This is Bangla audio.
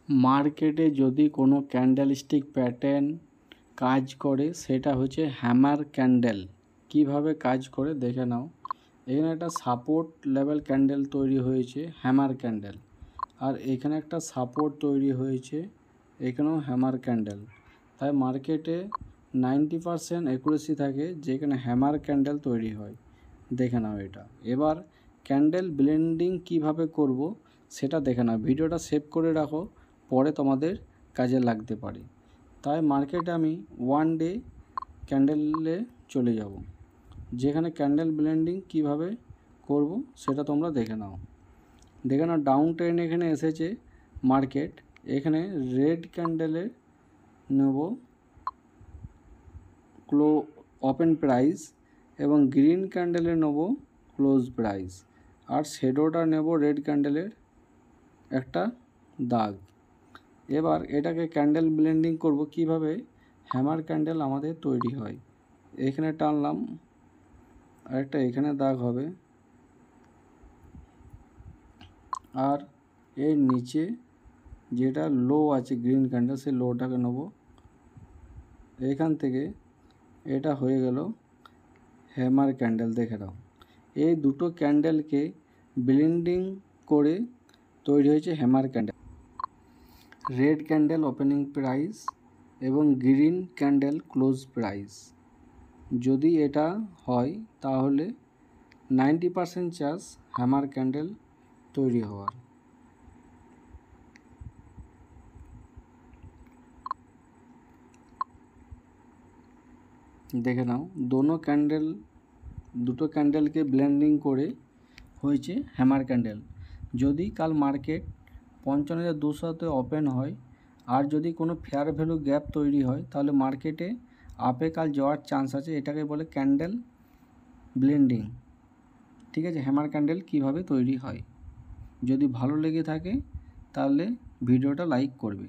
মার্কেটে যদি কোনো ক্যান্ডেলস্টিক প্যাটার্ন কাজ করে সেটা হচ্ছে হ্যামার ক্যান্ডেল। কিভাবে কাজ করে দেখে নাও। এখানে একটা সাপোর্ট লেভেল ক্যান্ডেল তৈরি হয়েছে হ্যামার ক্যান্ডেল, আর এখানে একটা সাপোর্ট তৈরি হয়েছে, এখানেও হ্যামার ক্যান্ডেল। তাই মার্কেটে 90% অ্যাকুরেসি থাকে যেখানে হ্যামার ক্যান্ডেল তৈরি হয়। দেখে নাও এটা। এবার ক্যান্ডেল ব্লেন্ডিং কিভাবে করব সেটা দেখে নাও। ভিডিওটা সেভ করে রাখো, পরে তোমাদের কাজে লাগতে পারে। তাই মার্কেটে আমি 1 ডে ক্যান্ডেলে চলে যাব, যেখানে ক্যান্ডেল ব্লেন্ডিং কিভাবে করব সেটা তোমরা দেখে নাও। ডাউন ট্রেন এখানে এসেছে মার্কেট। এখানে রেড ক্যান্ডেলে নেব ওপেন প্রাইস, এবং গ্রিন ক্যান্ডেলে নেব ক্লোজ প্রাইস, আর শ্যাডোটা নেব রেড ক্যান্ডেলের একটা দাগ। এবার এটাকে ক্যান্ডেল ব্লেন্ডিং করব কিভাবে হ্যামার ক্যান্ডেল আমাদের তৈরি হয়। এখানে টানলাম, আরেকটা এখানে দাগ হবে, আর এর নিচে যেটা লো আছে গ্রিন ক্যান্ডেল, সেই লোটাকে নেব। এখান থেকে এটা হয়ে গেল হ্যামার ক্যান্ডেল। দেখে দাও, এই দুটো ক্যান্ডেলকে ব্লেন্ডিং করে তৈরি হয়েছে hammer candle. Red candle opening price এবং গ্রিন ক্যান্ডেল ক্লোজ প্রাইস। যদি এটা হয় তাহলে 90% চান্স হ্যামার ক্যান্ডেল তৈরি হওয়ার। দেখে নাও, দুটো ক্যান্ডেলকে ব্লেন্ডিং করে হয়েছে হ্যামার ক্যান্ডেল। যদি কাল মার্কেট 55,200-তে ওপেন হয়, আর যদি কোনো ফেয়ার ভ্যালু গ্যাপ তৈরি হয়, তাহলে মার্কেটে আপে কাল যাওয়ার চান্স আছে। এটাকে বলে ক্যান্ডেল ব্লেন্ডিং। ঠিক আছে, হ্যামার ক্যান্ডেল কিভাবে তৈরি হয়। যদি ভালো লেগে থাকে তাহলে ভিডিওটা লাইক করবে।